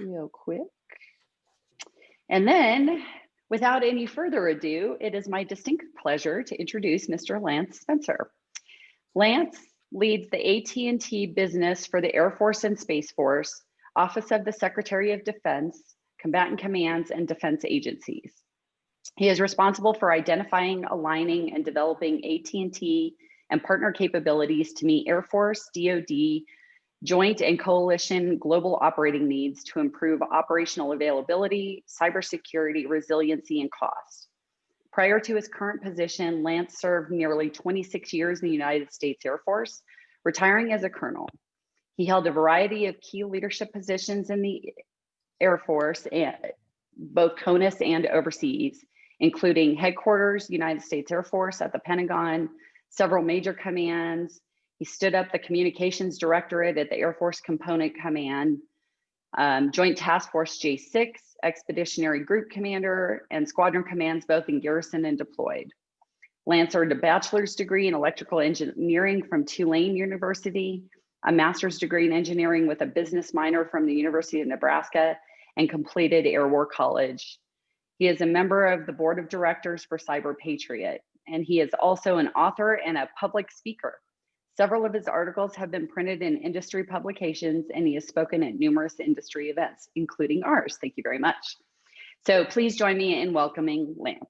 real quick. And then, without any further ado, it is my distinct pleasure to introduce Mr. Lance Spencer. Lance leads the AT&T business for the Air Force and Space Force, Office of the Secretary of Defense, Combatant Commands, and Defense Agencies. He is responsible for identifying, aligning, and developing AT&T and partner capabilities to meet Air Force, DoD, joint and coalition global operating needs to improve operational availability, cybersecurity, resiliency, and cost. Prior to his current position, Lance served nearly 26 years in the United States Air Force, retiring as a colonel. He held a variety of key leadership positions in the Air Force, both CONUS and overseas, including headquarters, United States Air Force at the Pentagon, several major commands. He stood up the Communications Directorate at the Air Force Component Command, Joint Task Force J6, Expeditionary Group Commander, and Squadron Commands, both in garrison and deployed. Lance earned a bachelor's degree in electrical engineering from Tulane University, a master's degree in engineering with a business minor from the University of Nebraska, and completed Air War College. He is a member of the board of directors for Cyber Patriot, and he is also an author and a public speaker. Several of his articles have been printed in industry publications, and he has spoken at numerous industry events, including ours. Thank you very much. So please join me in welcoming Lance.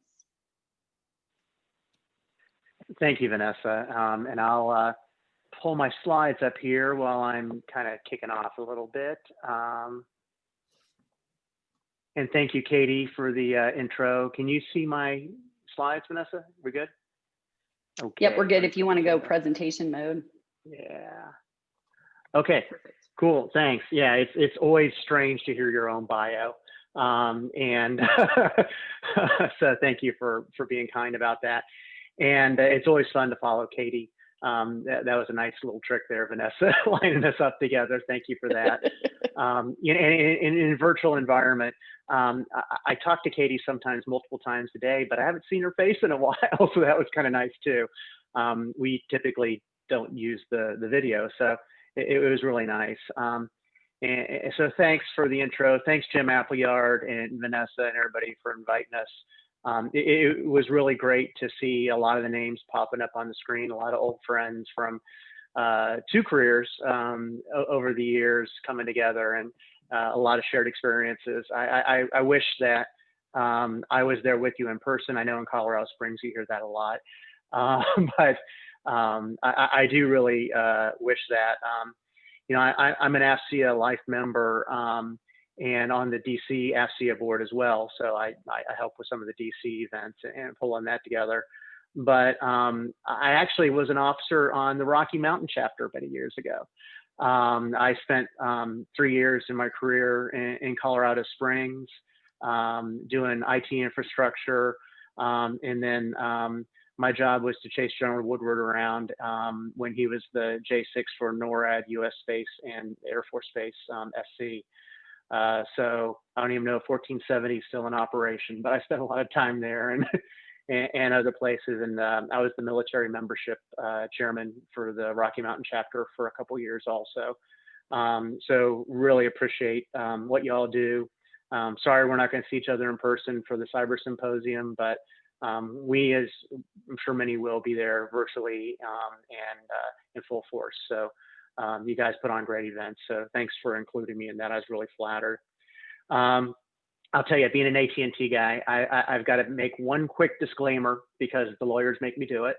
Thank you, Vanessa. And I'll pull my slides up here while I'm kind of kicking off a little bit. And thank you, Katie, for the intro. Can you see my slides, Vanessa? We're good? Okay. Yep, we're good if you want to go presentation mode. Yeah. Okay, cool, thanks. Yeah, it's always strange to hear your own bio. And so thank you for being kind about that. And it's always fun to follow Katie. That was a nice little trick there, Vanessa, lining us up together. Thank you for that. In a virtual environment, I talk to Katie sometimes multiple times a day, but I haven't seen her face in a while, so that was kind of nice too. We typically don't use the video, so it was really nice. And so thanks for the intro. Thanks, Jim Appleyard and Vanessa and everybody for inviting us. It was really great to see a lot of the names popping up on the screen, a lot of old friends from 2 careers over the years coming together, and a lot of shared experiences. I wish that I was there with you in person. I know in Colorado Springs you hear that a lot, but I do really wish that. You know, I'm an AFCEA life member, and on the DC AFCEA board as well. So I help with some of the DC events and pulling that together. But I actually was an officer on the Rocky Mountain chapter many years ago. I spent 3 years in my career in Colorado Springs doing IT infrastructure. And then my job was to chase General Woodward around when he was the J6 for NORAD, US Space, and Air Force Base, SC. So I don't even know if 1470 is still in operation, but I spent a lot of time there and other places. And I was the military membership chairman for the Rocky Mountain chapter for a couple years also. So really appreciate what y'all do. Sorry we're not going to see each other in person for the Cyber Symposium, but we, as I'm sure many will, be there virtually and in full force. So you guys put on great events, so thanks for including me in that. I was really flattered. I'll tell you, being an AT&T guy, I've got to make one quick disclaimer because the lawyers make me do it.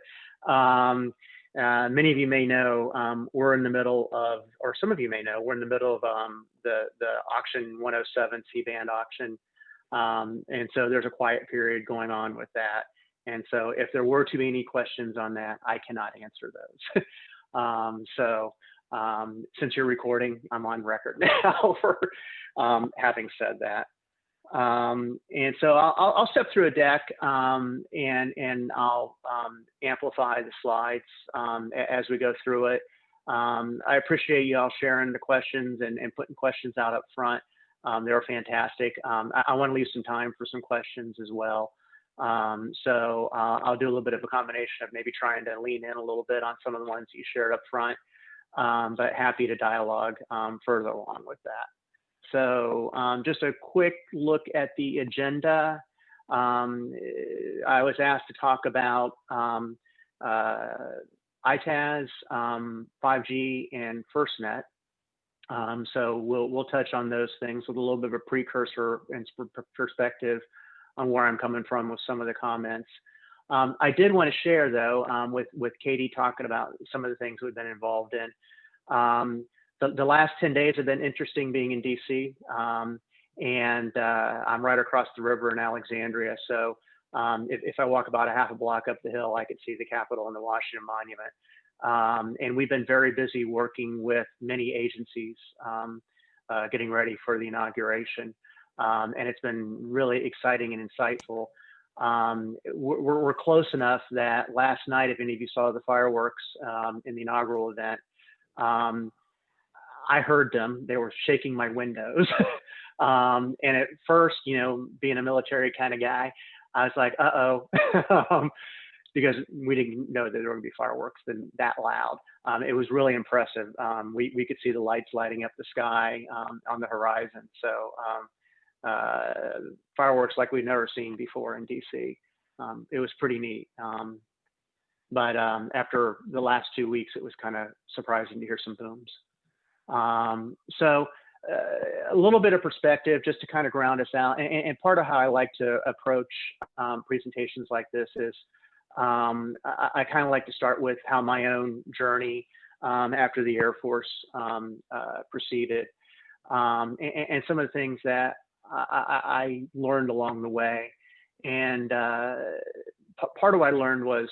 Many of you may know we're in the middle of, or some of you may know, we're in the middle of the auction 107 C-band auction. And so there's a quiet period going on with that. And so if there were to be any questions on that, I cannot answer those. Since you're recording, I'm on record now for having said that. And so I'll step through a deck and I'll amplify the slides as we go through it. I appreciate you all sharing the questions and putting questions out up front. They were fantastic. I want to leave some time for some questions as well. So I'll do a little bit of a combination of maybe trying to lean in a little bit on some of the ones you shared up front, but happy to dialogue further along with that. So just a quick look at the agenda. I was asked to talk about ITAS, 5G, and FirstNet. So we'll touch on those things with a little bit of a precursor and perspective on where I'm coming from with some of the comments. I did want to share, though, with Katie talking about some of the things we've been involved in. The last 10 days have been interesting being in DC, and I'm right across the river in Alexandria. So if I walk about a half a block up the hill, I could see the Capitol and the Washington Monument. And we've been very busy working with many agencies getting ready for the inauguration. And it's been really exciting and insightful. We're close enough that last night, if any of you saw the fireworks in the inaugural event, I heard them. They were shaking my windows. And at first, you know, being a military kind of guy, I was like, uh-oh, because we didn't know that there were going to be fireworks that loud. It was really impressive. We could see the lights lighting up the sky on the horizon. So fireworks like we've never seen before in DC. It was pretty neat. But after the last 2 weeks, it was kind of surprising to hear some booms. So a little bit of perspective just to kind of ground us out. And part of how I like to approach presentations like this is I kind of like to start with how my own journey after the Air Force proceeded, and some of the things that I learned along the way. And part of what I learned was,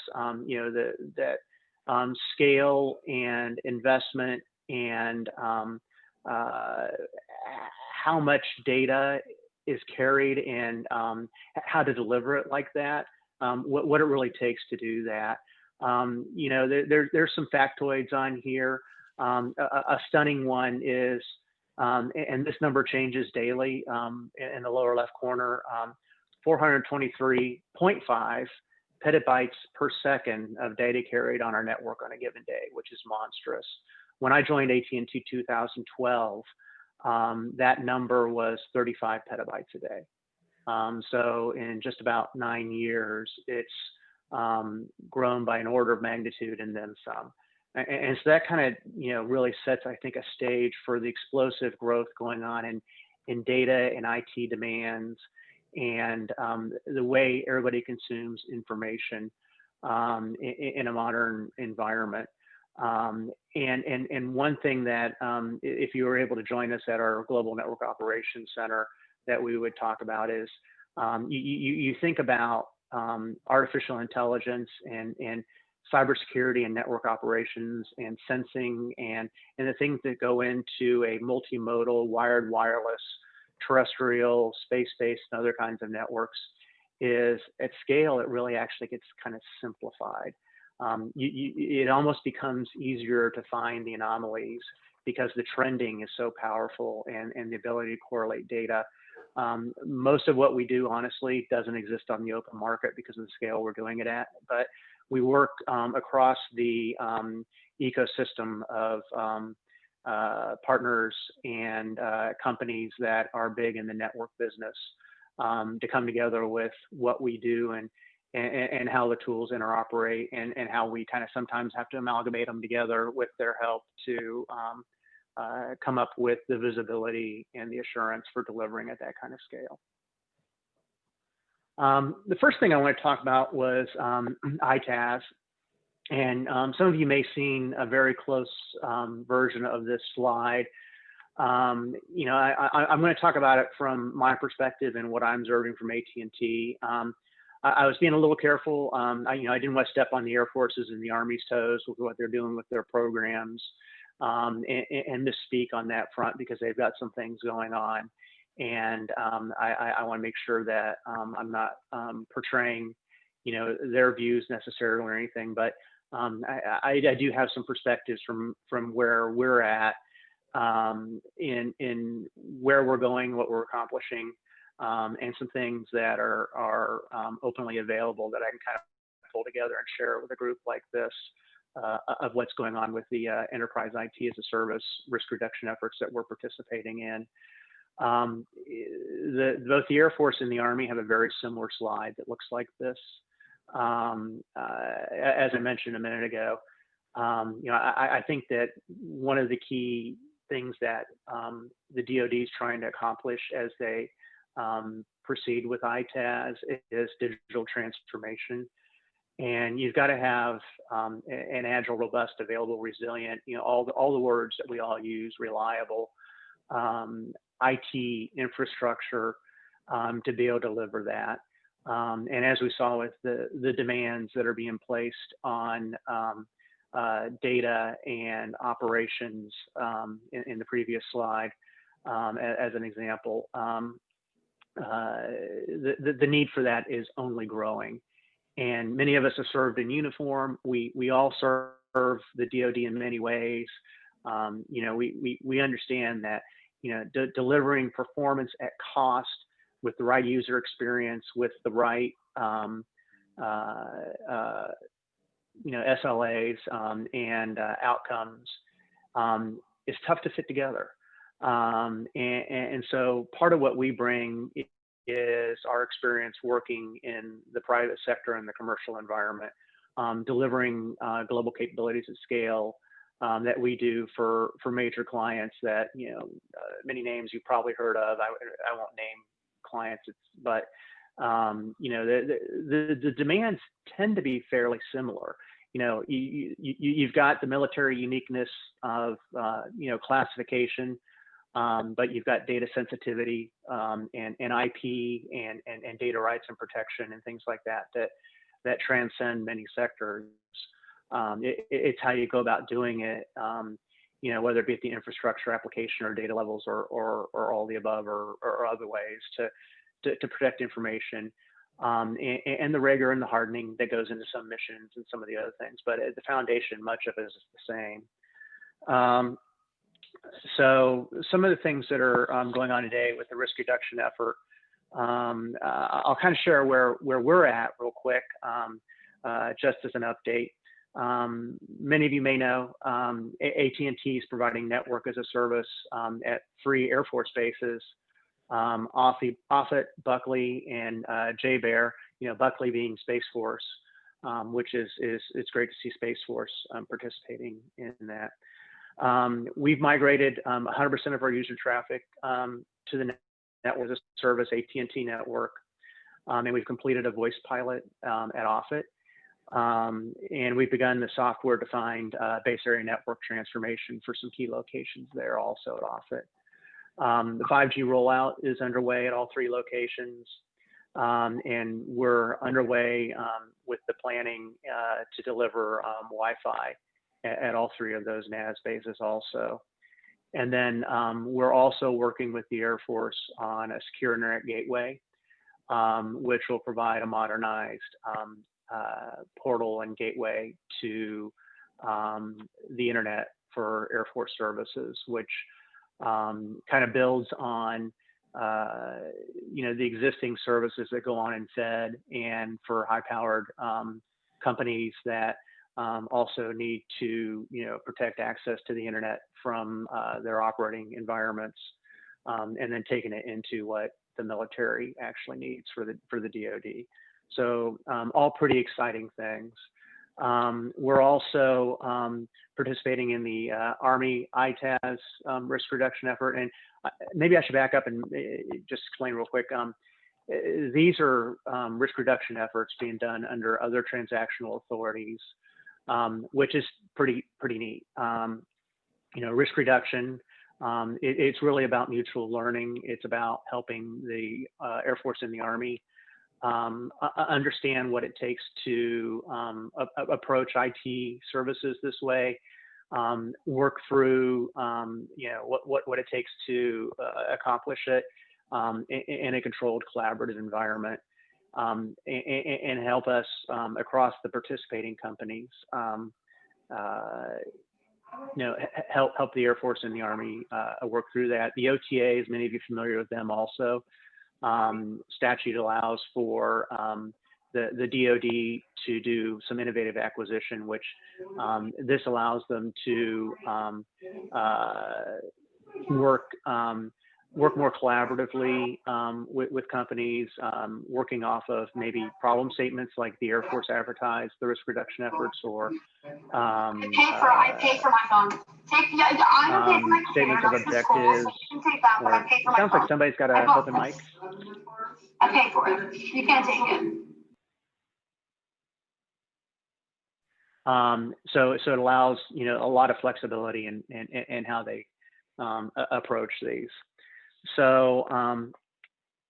you know, that scale and investment and how much data is carried and how to deliver it like that, what it really takes to do that. You know, there's some factoids on here. A stunning one is, and this number changes daily in the lower left corner, 423.5 petabytes per second of data carried on our network on a given day, which is monstrous. When I joined AT&T 2012, that number was 35 petabytes a day. So in just about 9 years, it's grown by an order of magnitude and then some. And so that kind of, you know, really sets, I think, a stage for the explosive growth going on in data and IT demands and the way everybody consumes information in a modern environment. And one thing that, if you were able to join us at our Global Network Operations Center, that we would talk about is you think about artificial intelligence and cybersecurity and network operations and sensing and the things that go into a multimodal, wired, wireless, terrestrial, space-based, and other kinds of networks. Is at scale, it really actually gets kind of simplified. It almost becomes easier to find the anomalies because the trending is so powerful and the ability to correlate data. Most of what we do, honestly, doesn't exist on the open market because of the scale we're doing it at, but we work across the ecosystem of partners and companies that are big in the network business to come together with what we do and how the tools interoperate and how we kind of sometimes have to amalgamate them together with their help to come up with the visibility and the assurance for delivering at that kind of scale. The first thing I want to talk about was ITAS. And some of you may have seen a very close version of this slide. You know, I'm going to talk about it from my perspective and what I'm observing from AT&T. I was being a little careful. You know, I didn't want to step on the Air Force's and the Army's toes with what they're doing with their programs and misspeak on that front because they've got some things going on. And I want to make sure that I'm not portraying, you know, their views necessarily or anything, but I do have some perspectives from where we're at in where we're going, what we're accomplishing, and some things that are openly available that I can kind of pull together and share with a group like this of what's going on with the enterprise IT as a service risk reduction efforts that we're participating in. both the Air Force and the Army have a very similar slide that looks like this. As I mentioned a minute ago, I think that one of the key things that the DoD is trying to accomplish as they proceed with ITAS is digital transformation. And you've got to have an agile, robust, available, resilient, all the words that we all use, reliable, IT infrastructure to be able to deliver that. And as we saw with the demands that are being placed on data and operations in the previous slide, as an example, the need for that is only growing. And many of us have served in uniform. We all serve the DoD in many ways. We understand that delivering performance at cost with the right user experience, with the right SLAs and outcomes is tough to fit together. And so part of what we bring is our experience working in the private sector and the commercial environment, delivering global capabilities at scale that we do for major clients that, many names you've probably heard of. I won't name clients, but the demands tend to be fairly similar. You've got the military uniqueness of classification, but you've got data sensitivity and IP and data rights and protection and things like that transcend many sectors. It's how you go about doing it, whether it be at the infrastructure, application, or data levels, or all the above, or other ways to protect information, and the rigor and the hardening that goes into some missions and some of the other things. But at the foundation, much of it is the same. So some of the things that are going on today with the risk reduction effort, I'll kind of share where we're at real quick, just as an update. Many of you may know AT&T is providing network as a service at 3 Air Force bases, Offutt, Buckley, and J-Bear, Buckley being Space Force, which it's great to see Space Force participating in that. We've migrated 100% of our user traffic to the network as a service, AT&T network, and we've completed a voice pilot at Offutt. And we've begun the software-defined base area network transformation for some key locations there also at Offutt. The 5G rollout is underway at all 3 locations, and we're underway with the planning to deliver Wi-Fi at all 3 of those NAS bases also. And then we're also working with the Air Force on a secure internet gateway, which will provide a modernized portal and gateway to the internet for Air Force services, which kind of builds on the existing services that go on in Fed, and for high-powered companies that also need to protect access to the internet from their operating environments, and then taking it into what the military actually needs for the DoD. So all pretty exciting things. We're also participating in the Army ITAS risk reduction effort. And maybe I should back up and just explain real quick. These are risk reduction efforts being done under other transactional authorities, which is pretty neat. Risk reduction, it's really about mutual learning. It's about helping the Air Force and the Army understand what it takes to approach IT services this way, work through what it takes to accomplish it in a controlled collaborative environment, and help us across the participating companies help the Air Force and the Army work through that. The OTAs, many of you are familiar with them also. Statute allows for the DoD to do some innovative acquisition, which this allows them to work work more collaboratively with companies, working off of maybe problem statements like the Air Force advertised the risk reduction efforts, or I paid for my phone. statements of objectives. Or it sounds like somebody's got an open mic. I paid for it. You can't take it. So it allows, you know, a lot of flexibility in how they approach these. So,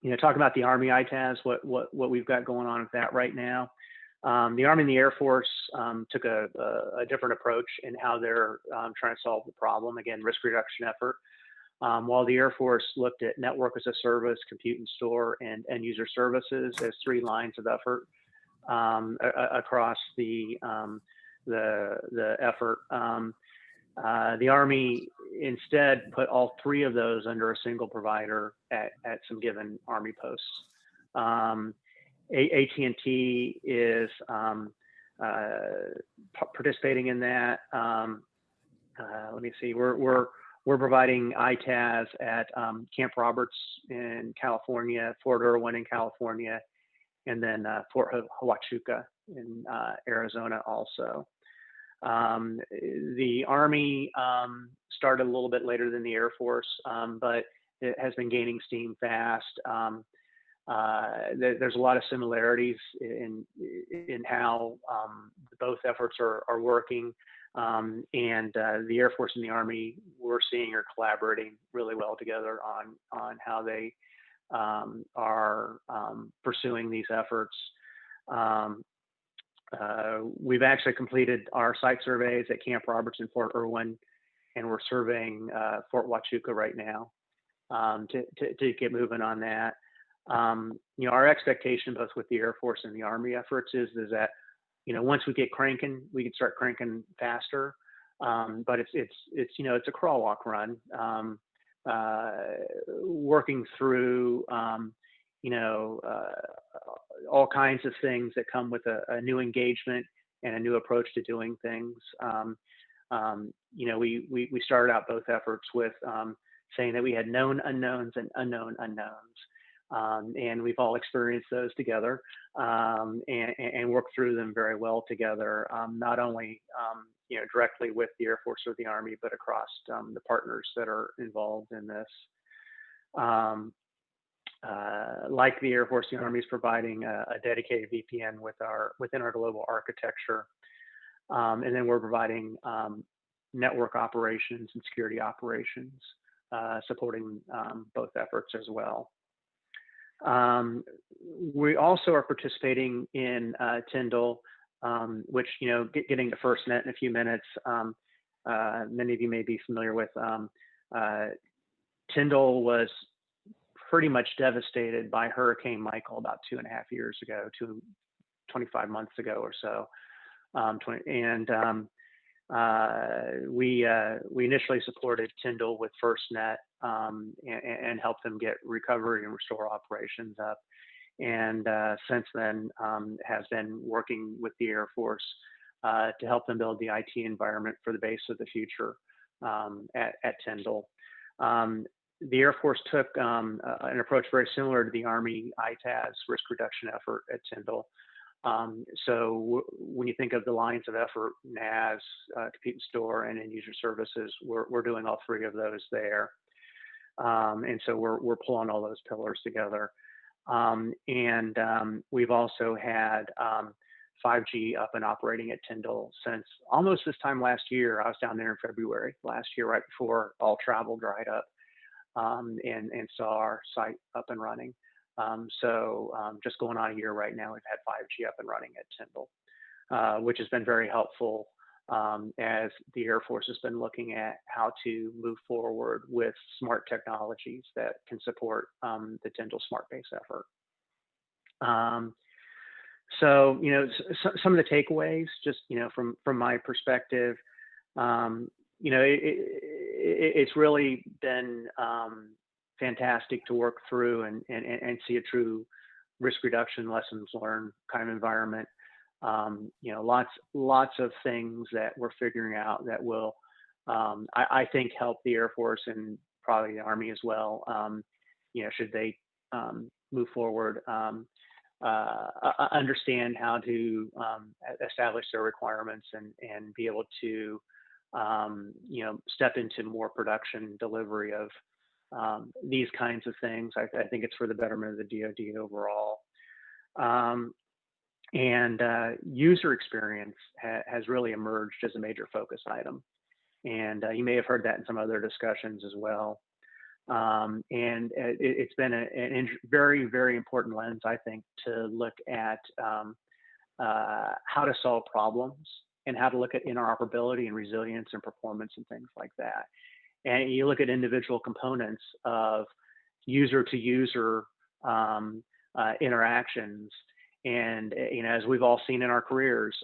you know, talking about the Army ITAS, what we've got going on with that right now. The Army and the Air Force took a different approach in how they're trying to solve the problem. Again, risk reduction effort. While the Air Force looked at network as a service, compute and store, and end user services as 3 lines of effort across the effort. The Army instead put all 3 of those under a single provider at some given Army posts. AT&T is participating in that. Let me see. We're providing ITAS at Camp Roberts in California, Fort Irwin in California, and then Fort Huachuca in Arizona also. The Army started a little bit later than the Air Force, but it has been gaining steam fast. There's a lot of similarities in how both efforts are working, and the Air Force and the Army we're seeing are collaborating really well together on how they are pursuing these efforts. We've actually completed our site surveys at Camp Roberts and Fort Irwin, and we're surveying Fort Huachuca right now to get moving on that. You know, our expectation both with the Air Force and the Army efforts is that, you know, once we get cranking, we can start cranking faster. But it's you know, it's a crawl, walk, run. Working through you know, all kinds of things that come with a new engagement and a new approach to doing things. You know, we started out both efforts with saying that we had known unknowns and unknown unknowns. And we've all experienced those together and worked through them very well together, not only you know, directly with the Air Force or the Army, but across the partners that are involved in this. Like the Air Force, the Army is providing a dedicated VPN within our global architecture. And then we're providing network operations and security operations, supporting both efforts as well. We also are participating in Tyndall, which, you know, getting to FirstNet in a few minutes, many of you may be familiar with. Tyndall was pretty much devastated by Hurricane Michael about 2.5 years ago, 25 months ago or so. We initially supported Tyndall with FirstNet and helped them get recovery and restore operations up. And since then has been working with the Air Force to help them build the IT environment for the base of the future at Tyndall. The Air Force took an approach very similar to the Army ITAS risk reduction effort at Tyndall. So when you think of the lines of effort, NAS, compute and store, and end user services, we're doing all 3 of those there. And so we're pulling all those pillars together. We've also had 5G up and operating at Tyndall since almost this time last year. I was down there in February last year, right before all travel dried up, and saw our site up and running. So just going on a year right now, we've had 5G up and running at Tyndall, which has been very helpful as the Air Force has been looking at how to move forward with smart technologies that can support the Tyndall Smart Base effort. So, you know, some of the takeaways, just, you know, from my perspective, you know, it's really been fantastic to work through and see a true risk reduction lessons learned kind of environment. You know, lots of things that we're figuring out that will, I think, help the Air Force in probably the Army as well, should they move forward, understand how to establish their requirements and be able to, step into more production delivery of these kinds of things. I think it's for the betterment of the DoD overall. And user experience has really emerged as a major focus item. And you may have heard that in some other discussions as well. And it's been a very, very important lens, I think, to look at how to solve problems and how to look at interoperability and resilience and performance and things like that. And you look at individual components of user to user interactions. And, as we've all seen in our careers,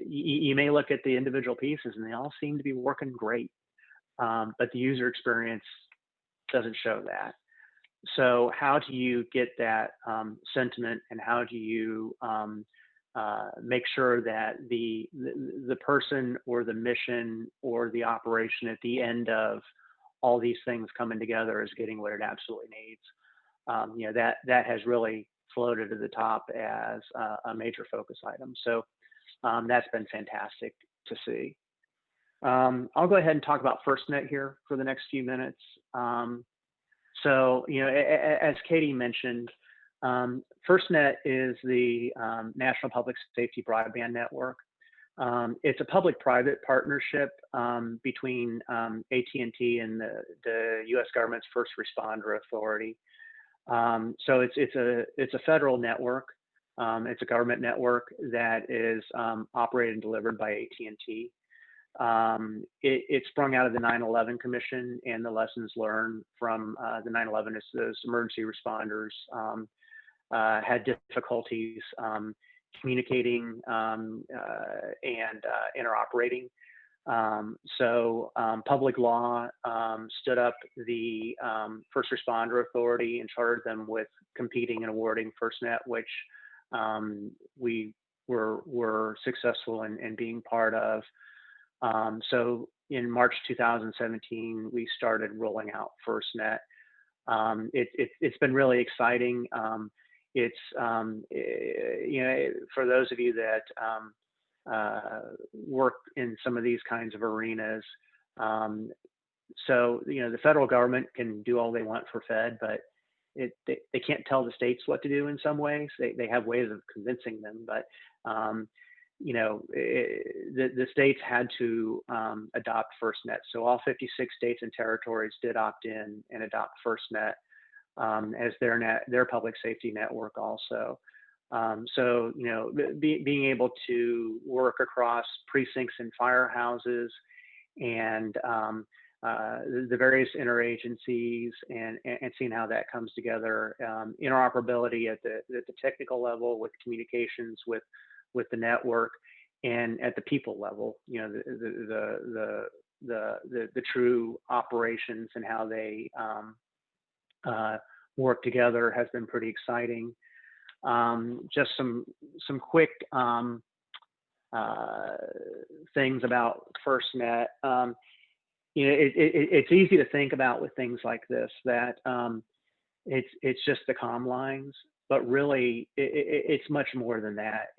you may look at the individual pieces and they all seem to be working great. But the user experience doesn't show that. So how do you get that sentiment, and how do you make sure that the person or the mission or the operation at the end of all these things coming together is getting what it absolutely needs? That has really floated to the top as a major focus item. So that's been fantastic to see. I'll go ahead and talk about FirstNet here for the next few minutes. So, as Katie mentioned, FirstNet is the National Public Safety Broadband Network. It's a public-private partnership between AT&T and the U.S. government's First Responder Authority. So it's a federal network. It's a government network that is operated and delivered by AT&T. It sprung out of the 9/11 Commission and the lessons learned from the 9/11 as those emergency responders had difficulties communicating and interoperating. So public law stood up the First Responder Authority and chartered them with competing and awarding FirstNet, which we were successful in being part of. So in March 2017, we started rolling out FirstNet. It's been really exciting. It's for those of you that work in some of these kinds of arenas. So the federal government can do all they want for Fed, but they can't tell the states what to do in some ways. They have ways of convincing them, but the states had to adopt FirstNet. So all 56 states and territories did opt in and adopt FirstNet as their public safety network also. So being able to work across precincts and firehouses and the various interagencies and seeing how that comes together, interoperability at the technical level with communications with the network, and at the people level, the true operations and how they work together has been pretty exciting. Just some quick things about FirstNet. It's easy to think about with things like this that it's just the comm lines, but really it's much more than that.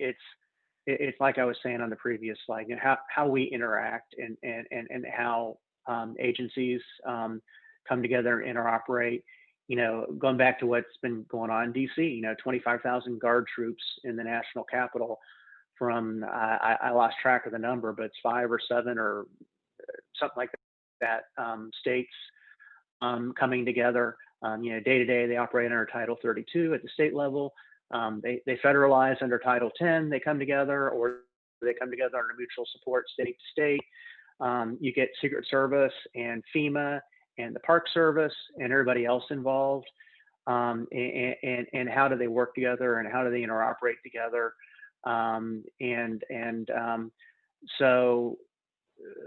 It's like I was saying on the previous slide, how we interact and how agencies come together and interoperate. Going back to what's been going on in DC, 25,000 guard troops in the national capital from, I lost track of the number, but it's 5 or 7 or something like that, states coming together. Day to day, they operate under Title 32 at the state level. They federalize under Title 10, they come together, or they come together under mutual support state to state. You get Secret Service and FEMA and the Park Service and everybody else involved. And how do they work together and how do they interoperate together? So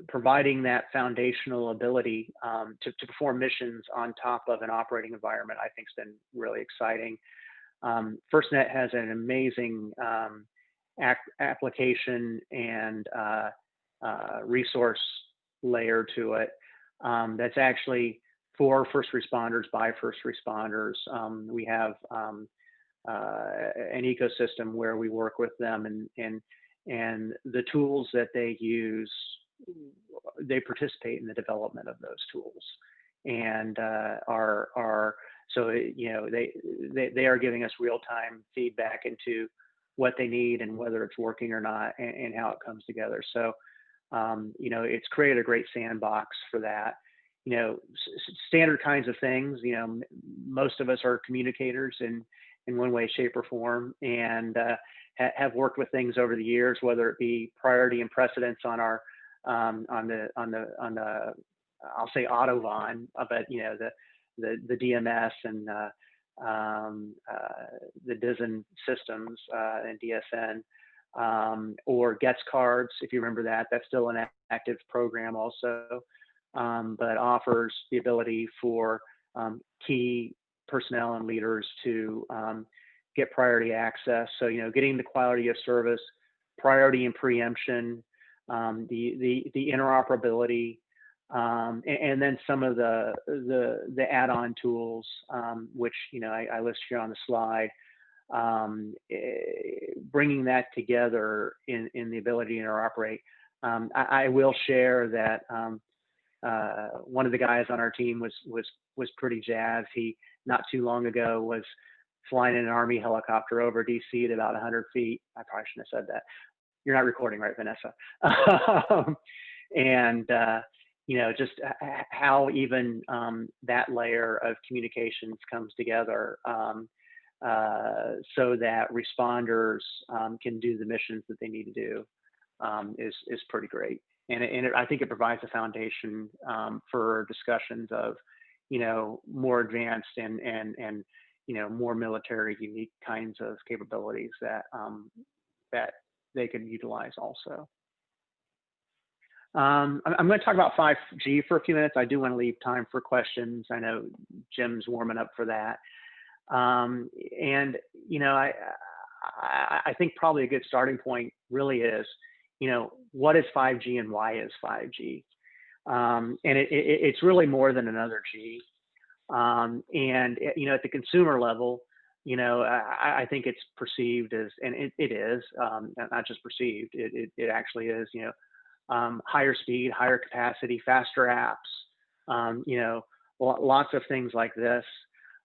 providing that foundational ability to perform missions on top of an operating environment, I think has been really exciting. FirstNet has an amazing application and resource layer to it. that's actually for first responders, by first responders. We have an ecosystem where we work with them, and the tools that they use, they participate in the development of those tools, and so they are giving us real-time feedback into what they need and whether it's working or not, and how it comes together. So it's created a great sandbox for that. Standard kinds of things. Most of us are communicators in one way, shape, or form, and have worked with things over the years, whether it be priority and precedence on our on the I'll say Autovon, but the DMS and the DISN systems and DSN, or Gets cards, if you remember that. That's still an active program also, but offers the ability for key personnel and leaders to get priority access. So getting the quality of service, priority and preemption, the interoperability, and then some of the add-on tools, which I list here on the slide, bringing that together in the ability to interoperate. I will share that one of the guys on our team was pretty jazzed. He, not too long ago, was flying in an Army helicopter over DC at about 100 feet. I probably shouldn't have said that. You're not recording, right, Vanessa? And just how even that layer of communications comes together, so that responders can do the missions that they need to do, is pretty great. And I think it provides a foundation for discussions of more advanced and more military unique kinds of capabilities that they can utilize also. I'm going to talk about 5G for a few minutes. I do want to leave time for questions. I know Jim's warming up for that. And I think probably a good starting point really is, what is 5G and why is 5G? And it's really more than another G. And at the consumer level, I think it's perceived as, and it is, not just perceived, it actually is, higher speed, higher capacity, faster apps, lots of things like this.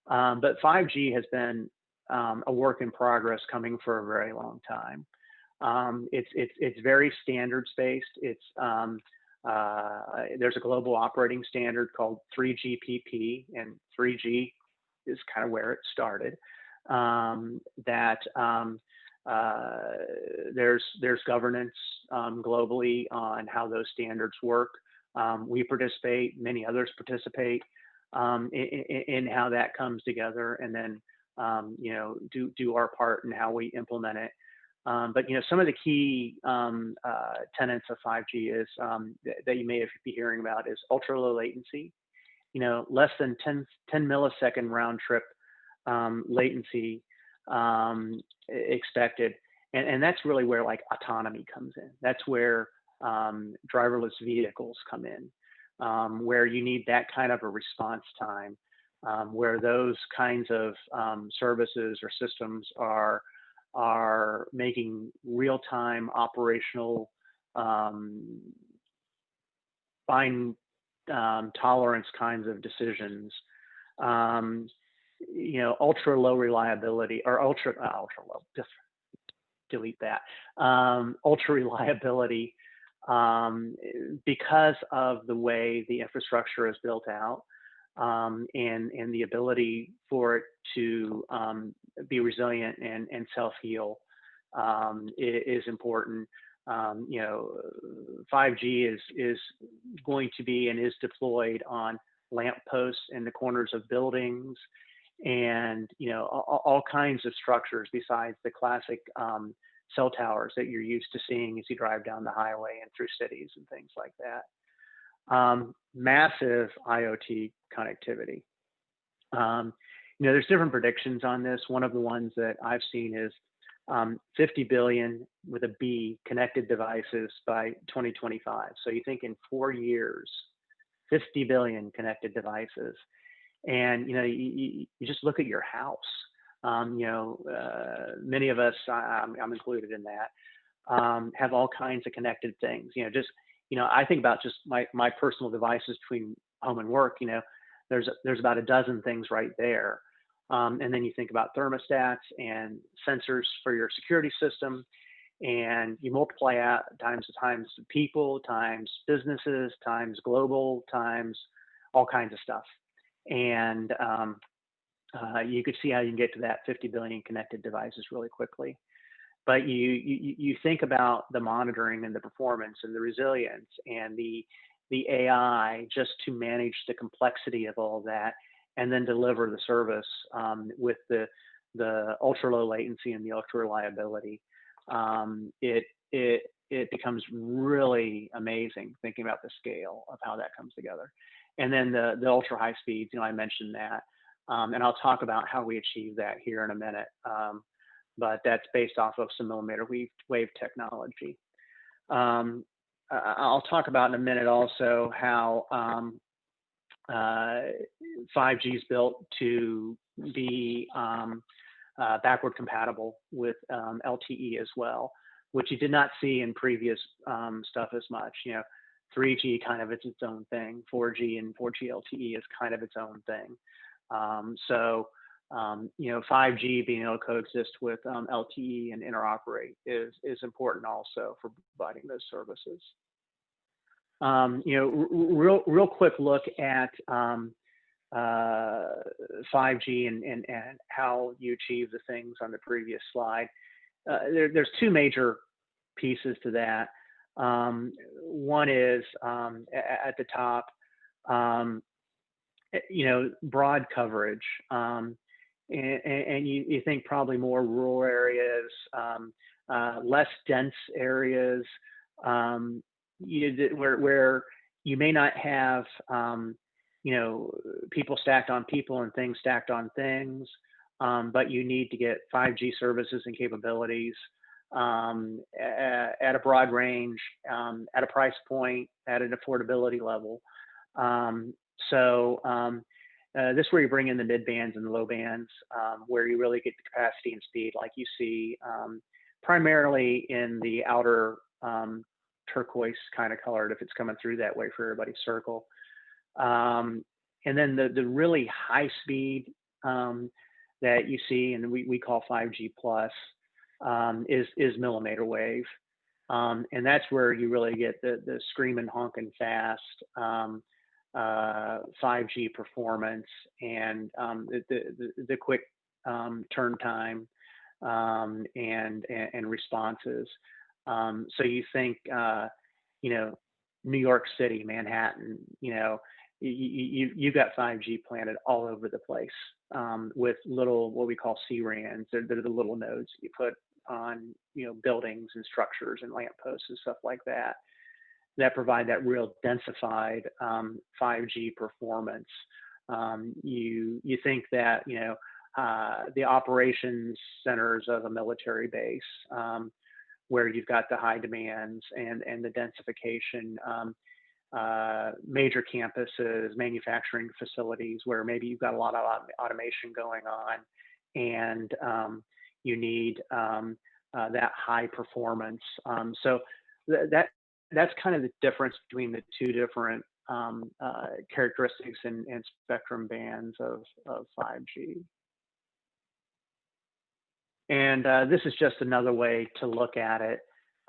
But 5G has been a work in progress coming for a very long time. It's very standards based. It's there's a global operating standard called 3GPP, and 3G is kind of where it started. There's governance globally on how those standards work. We participate, many others participate in how that comes together, and then do our part in how we implement it. But some of the key tenets of 5G is that you may be hearing about is ultra low latency. Less than 10 millisecond round trip latency expected, and that's really where like autonomy comes in. That's where driverless vehicles come in, where you need that kind of a response time, where those kinds of services or systems are making real-time operational fine tolerance kinds of decisions. Ultra low reliability, or ultra low, just delete that. Ultra reliability, because of the way the infrastructure is built out, and the ability for it to be resilient and self-heal is important. 5G is going to be and is deployed on lampposts in the corners of buildings, and all kinds of structures besides the classic cell towers that you're used to seeing as you drive down the highway and through cities and things like that. Massive IoT connectivity. There's different predictions on this. One of the ones that I've seen is 50 billion with a B connected devices by 2025. So you think in 4 years, 50 billion connected devices. And, you know, you just look at your house. You know, many of us, I'm included in that, have all kinds of connected things. You know, just, you know, I think about just my personal devices between home and work. You know, there's about a dozen things right there. And then you think about thermostats and sensors for your security system, and you multiply out times people, times businesses, times global, times all kinds of stuff. And you could see how you can get to that 50 billion connected devices really quickly. But you think about the monitoring and the performance and the resilience and the AI just to manage the complexity of all that, and then deliver the service with the ultra low latency and the ultra reliability. It becomes really amazing thinking about the scale of how that comes together. And then the ultra high speeds, you know, I mentioned that. And I'll talk about how we achieve that here in a minute. But that's based off of some millimeter wave technology. I'll talk about in a minute also how 5G is built to be backward compatible with LTE as well, which you did not see in previous stuff as much. You know, 3G kind of it's its own thing. 4G and 4G LTE is kind of its own thing. You know, 5G being able to coexist with LTE and interoperate is important also for providing those services. You know, real quick look at 5G and how you achieve the things on the previous slide. There's two major pieces to that. One is at the top, you know, broad coverage. And you think probably more rural areas, less dense areas, where you may not have, you know, people stacked on people and things stacked on things, but you need to get 5G services and capabilities at a broad range, at a price point, at an affordability level. This is where you bring in the mid bands and the low bands, where you really get the capacity and speed like you see primarily in the outer turquoise kind of colored, if it's coming through that way for everybody's circle. And then the really high speed that you see, and we call 5G plus, is millimeter wave. And that's where you really get the screaming, honking fast 5G performance and the quick turn time and responses. So you think, you know, New York City, Manhattan, you know, you got 5G planted all over the place with little, what we call CRANs. They're the little nodes you put on, you know, buildings and structures and lampposts and stuff like that, that provide that real densified 5G performance. You think that, you know, the operations centers of a military base, where you've got the high demands and the densification, major campuses, manufacturing facilities where maybe you've got a lot of automation going on, and you need that high performance. So that's kind of the difference between the two different characteristics and spectrum bands of 5G. And this is just another way to look at it.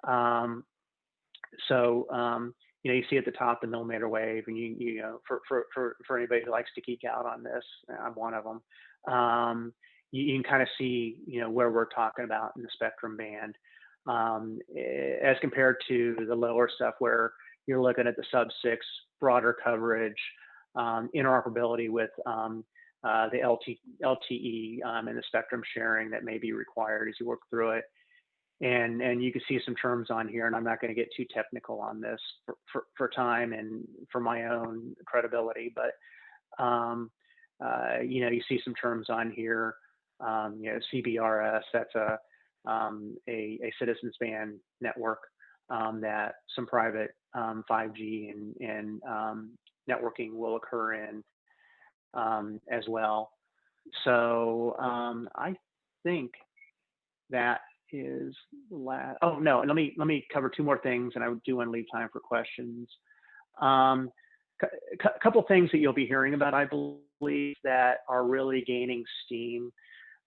You know, you see at the top the millimeter wave, and you know, for anybody who likes to geek out on this, I'm one of them. You can kind of see, you know, where we're talking about in the spectrum band, as compared to the lower stuff where you're looking at the sub-6 broader coverage, interoperability with the LTE and the spectrum sharing that may be required as you work through it. And you can see some terms on here, and I'm not going to get too technical on this for time and for my own credibility, but you know, you see some terms on here. You know, CBRS, that's a citizens band network that some private 5G and networking will occur in as well. So I think that is the last. Oh no, let me cover two more things, and I do want to leave time for questions. Couple things that you'll be hearing about, I believe, that are really gaining steam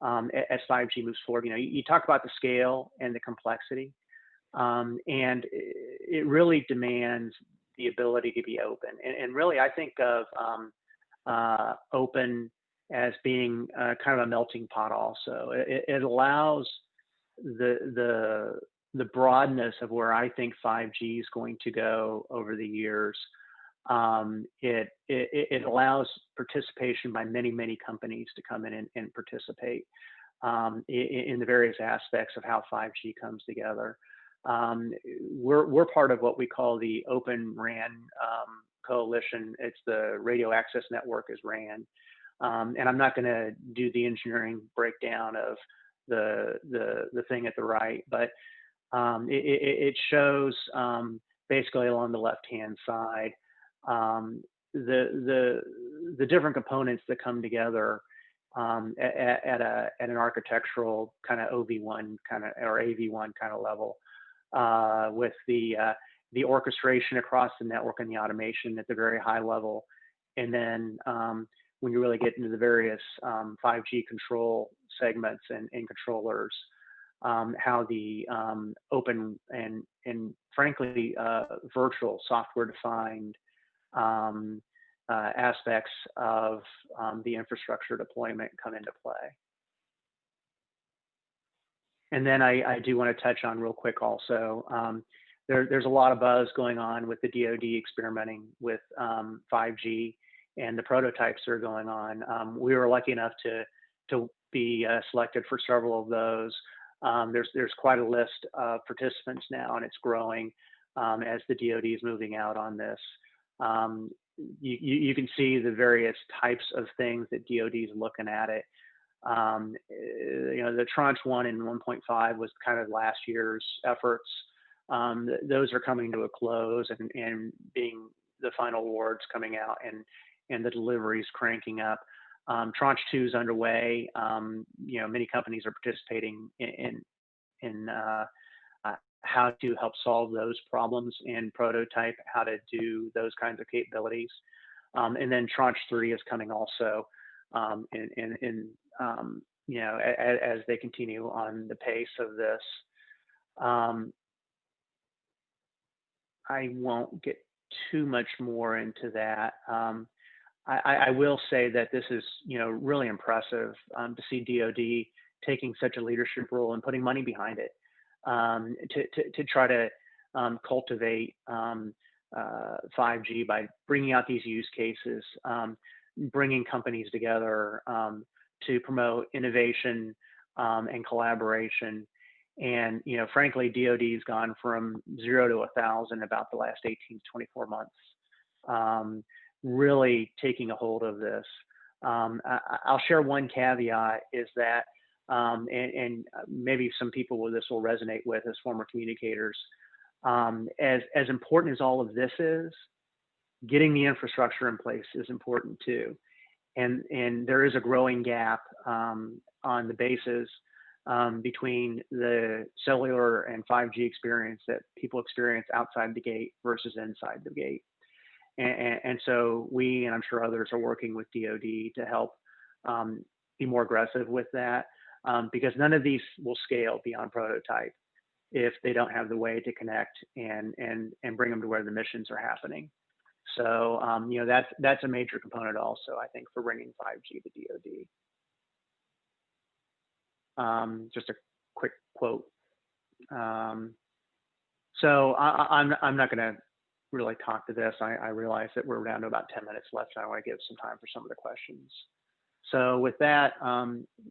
as 5G moves forward. You talk about the scale and the complexity, and it really demands the ability to be open. And really, I think of open as being kind of a melting pot. Also, it allows the broadness of where I think 5G is going to go over the years. It allows participation by many companies to come in and participate in the various aspects of how 5G comes together. We're part of what we call the Open RAN coalition. It's the Radio Access Network is RAN, and I'm not going to do the engineering breakdown of the thing at the right, but it shows basically along the left-hand side the different components that come together at an architectural kind of OV1 kind of or AV1 kind of level, with the orchestration across the network and the automation at the very high level, and then when you really get into the various 5G control segments and controllers, how the open and frankly virtual software-defined aspects of the infrastructure deployment come into play. And then I do want to touch on real quick also, there's a lot of buzz going on with the DoD experimenting with 5G and the prototypes that are going on. We were lucky enough to be selected for several of those. There's quite a list of participants now, and it's growing as the DoD is moving out on this. You can see the various types of things that DoD is looking at it. The Tranche 1 and 1.5 was kind of last year's efforts. Those are coming to a close and being the final awards coming out and the deliveries cranking up. Tranche 2 is underway. Many companies are participating in how to help solve those problems and prototype how to do those kinds of capabilities. And then Tranche 3 is coming also, as they continue on the pace of this. I won't get too much more into that. I will say that this is, really impressive to see DoD taking such a leadership role and putting money behind it to try to cultivate 5G by bringing out these use cases, bringing companies together to promote innovation and collaboration. And, frankly, DoD's gone from 0 to 1,000 about the last 18 to 24 months, really taking a hold of this. I'll share one caveat is that, and maybe some people with this will resonate with as former communicators, as important as all of this is, getting the infrastructure in place is important too. And there is a growing gap on the bases between the cellular and 5G experience that people experience outside the gate versus inside the gate. And so we, and I'm sure others, are working with DoD to help be more aggressive with that, because none of these will scale beyond prototype if they don't have the way to connect and bring them to where the missions are happening. So that's a major component also, I think, for bringing 5G to DoD. Just a quick quote. So I'm not going to really talk to this. I realize that we're down to about 10 minutes left, and I want to give some time for some of the questions. So with that,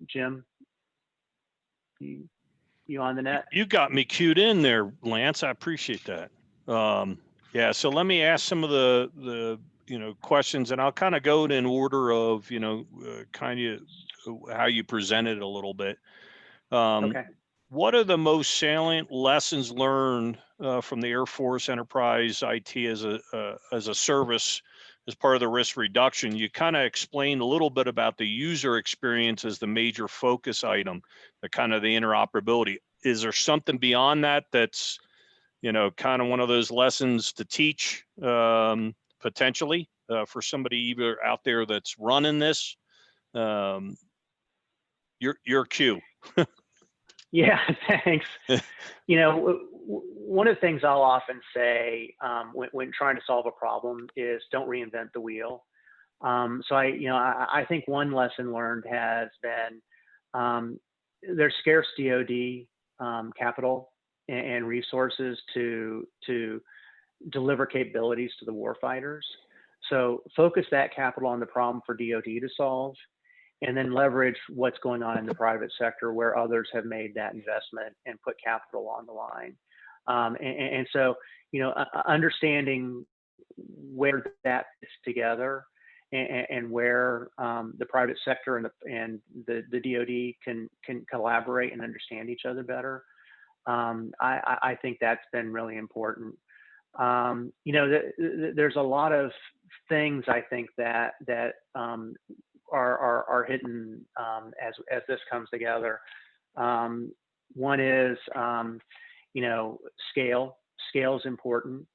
Jim, you on the net? You got me queued in there, Lance. I appreciate that. Yeah. So let me ask some of the questions, and I'll kind of go in order of kind of how you presented a little bit. Okay. What are the most salient lessons learned from the Air Force Enterprise IT as a service as part of the risk reduction, you kind of explained a little bit about the user experience as the major focus item, the kind of the interoperability. Is there something beyond that that's, kind of one of those lessons to teach potentially for somebody either out there that's running this? Your cue. Yeah, thanks. One of the things I'll often say when trying to solve a problem is don't reinvent the wheel. So I think one lesson learned has been there's scarce DoD capital and resources to deliver capabilities to the warfighters. So focus that capital on the problem for DoD to solve, and then leverage what's going on in the private sector where others have made that investment and put capital on the line. And so, understanding where that fits together and where the private sector and the DoD can collaborate and understand each other better. I think that's been really important. There's a lot of things I think that are hidden as this comes together. One is scale. Scale is important.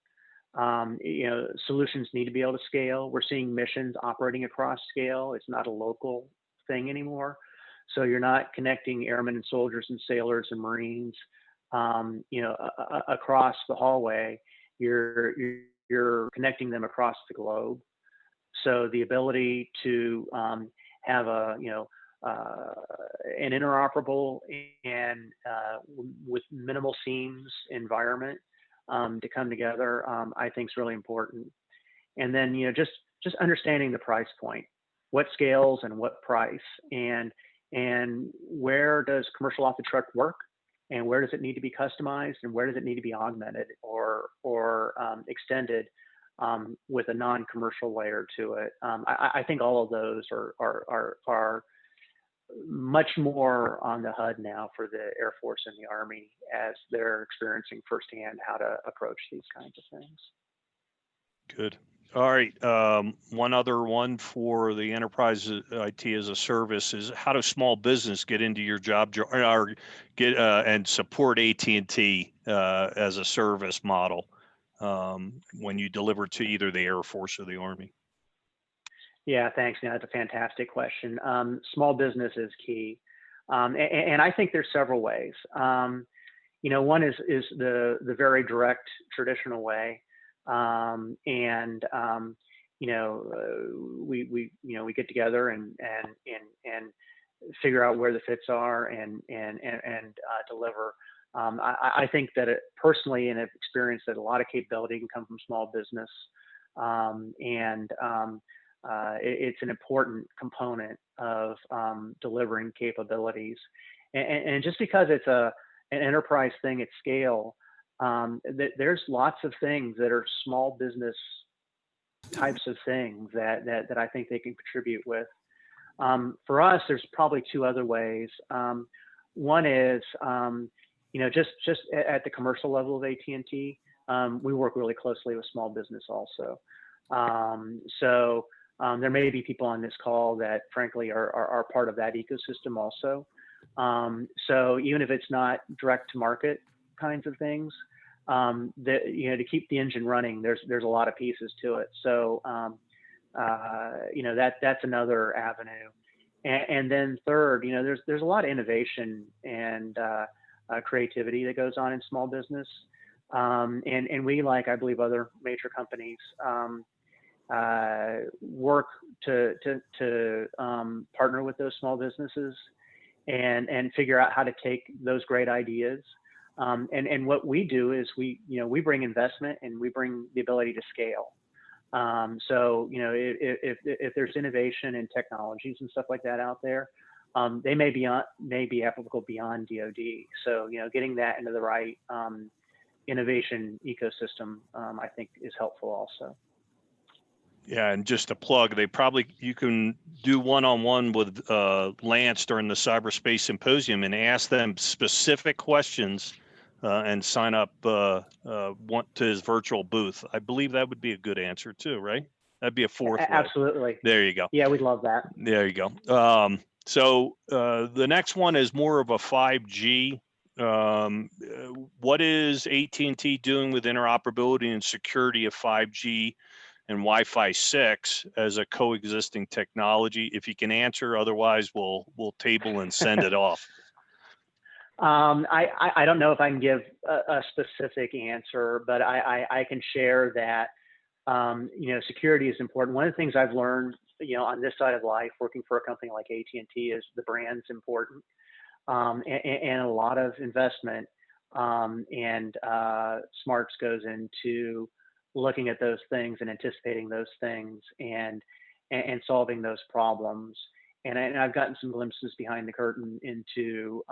Solutions need to be able to scale. We're seeing missions operating across scale. It's not a local thing anymore. So you're not connecting airmen and soldiers and sailors and Marines, across the hallway. You're connecting them across the globe. So the ability to have an interoperable and with minimal seams environment to come together, I think is really important. And then just understanding the price point, what scales and what price, and where does commercial off the truck work, and where does it need to be customized, and where does it need to be augmented or extended with a non-commercial layer to it. I think all of those are much more on the HUD now for the Air Force and the Army as they're experiencing firsthand how to approach these kinds of things. Good. All right. One other one for the enterprise IT as a service is how does small business get into your job or get and support AT&T as a service model when you deliver to either the Air Force or the Army? Yeah, thanks. That's a fantastic question. Small business is key. And I think there's several ways. One is the very direct traditional way. We get together and figure out where the fits are and deliver. I think that personally, and I've experienced that a lot of capability can come from small business, it's an important component of delivering capabilities. And just because it's an enterprise thing at scale, there's lots of things that are small business types of things that I think they can contribute with. For us, there's probably two other ways. One is, just at the commercial level of AT&T, we work really closely with small business also. So there may be people on this call that frankly are part of that ecosystem also. So even if it's not direct to market kinds of things, to keep the engine running, there's a lot of pieces to it. So that's another avenue. And then third, there's a lot of innovation and creativity that goes on in small business. And we, like I believe other major companies, work to partner with those small businesses and figure out how to take those great ideas. And what we do is we bring investment and we bring the ability to scale. So if there's innovation and technologies and stuff like that out there, they may be applicable beyond DoD. So getting that into the right innovation ecosystem, I think is helpful also. Yeah, and just a plug, you can do one-on-one with Lance during the Cyberspace Symposium and ask them specific questions and sign up to his virtual booth. I believe that would be a good answer too, right? That'd be a fourth way. Absolutely. There you go. Yeah, we'd love that. There you go. So the next one is more of a 5G. What is AT&T doing with interoperability and security of 5G and Wi-Fi 6 as a coexisting technology? If you can answer, otherwise we'll table and send it off. I don't know if I can give a specific answer, but I can share that security is important. One of the things I've learned, on this side of life, working for a company like AT&T, is the brand's important, and a lot of investment and smarts goes into looking at those things and anticipating those things and solving those problems. And I've gotten some glimpses behind the curtain into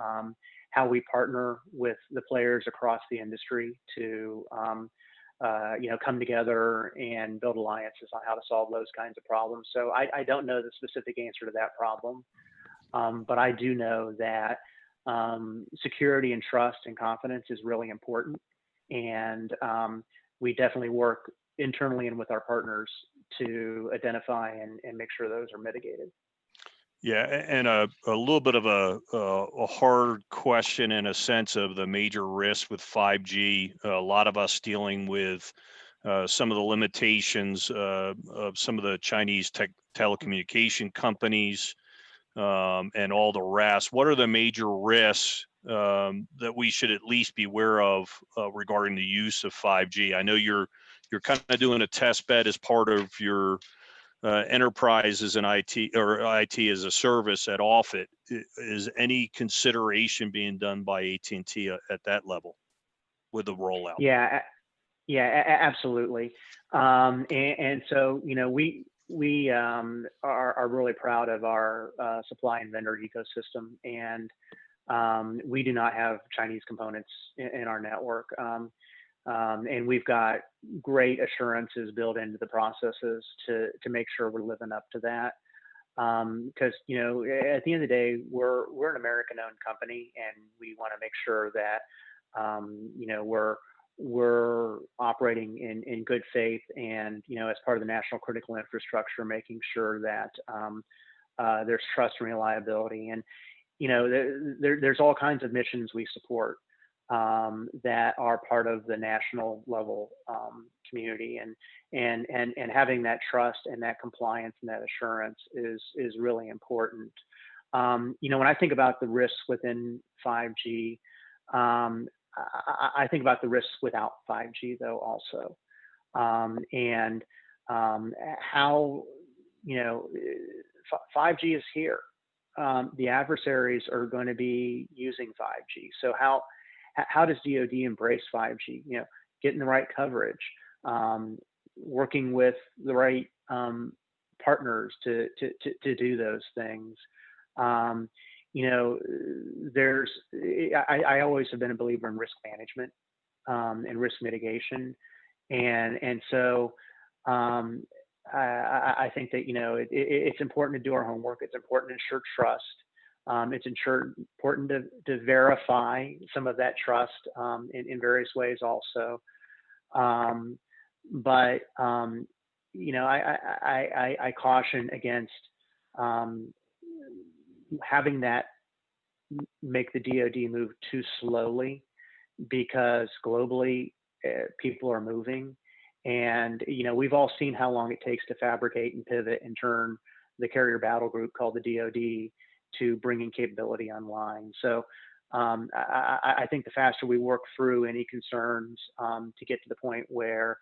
how we partner with the players across the industry to come together and build alliances on how to solve those kinds of problems. So I don't know the specific answer to that problem, but I do know that security and trust and confidence is really important. And we definitely work internally and with our partners to identify and make sure those are mitigated. Yeah, and a little bit of a hard question in a sense of the major risks with 5G. A lot of us dealing with some of the limitations of some of the Chinese telecommunication companies and all the rest. What are the major risks that we should at least be aware of regarding the use of 5G? I know you're kind of doing a test bed as part of your enterprises and IT or IT as a service at Offutt. Is any consideration being done by AT&T at that level with the rollout? Yeah, absolutely. And so, we are really proud of our supply and vendor ecosystem, and we do not have Chinese components in our network. And we've got great assurances built into the processes to make sure we're living up to that. Because at the end of the day, we're an American-owned company, and we want to make sure that we're operating in good faith, and as part of the national critical infrastructure, making sure that there's trust and reliability. And there's all kinds of missions we support that are part of the national level community, and having that trust and that compliance and that assurance is really important. When I think about the risks within 5G, I think about the risks without 5G though also, and how 5G is here. The adversaries are going to be using 5G. So how does DoD embrace 5G? Getting the right coverage, working with the right partners to do those things. I always have been a believer in risk management and risk mitigation, and so I think that it's important to do our homework. It's important to ensure trust. It's important to verify some of that trust in various ways also. But I caution against having that make the DoD move too slowly, because globally people are moving, and we've all seen how long it takes to fabricate and pivot and turn the carrier battle group called the DoD to bringing capability online. So I think the faster we work through any concerns to get to the point where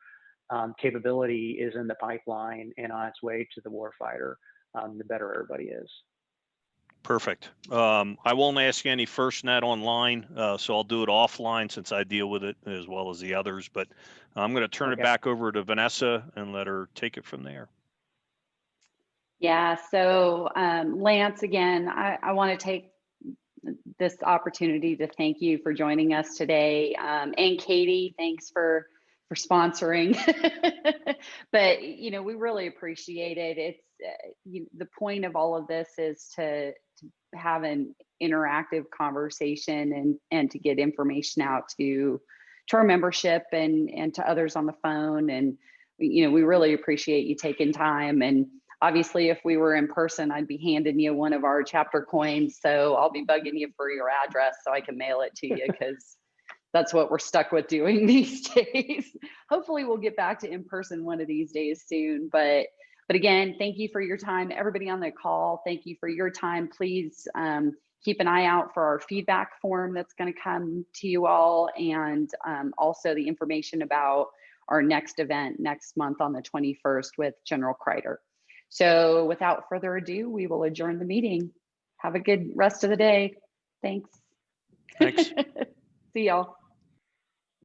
capability is in the pipeline and on its way to the warfighter, the better everybody is. Perfect. I won't ask you any FirstNet online, so I'll do it offline since I deal with it as well as the others. But I'm going to turn it back over to Vanessa and let her take it from there. Yeah, so Lance, again, I want to take this opportunity to thank you for joining us today. And Katie, thanks for sponsoring. But, we really appreciate it. It's the point of all of this is to have an interactive conversation and to get information out to our membership and to others on the phone. And we really appreciate you taking time. And obviously, if we were in person, I'd be handing you one of our chapter coins. So I'll be bugging you for your address so I can mail it to you, because that's what we're stuck with doing these days. Hopefully we'll get back to in person one of these days soon. But again, thank you for your time. Everybody on the call, thank you for your time. Please keep an eye out for our feedback form that's going to come to you all, and also the information about our next event next month on the 21st with General Kreider. So without further ado, we will adjourn the meeting. Have a good rest of the day. Thanks. Thanks. See y'all.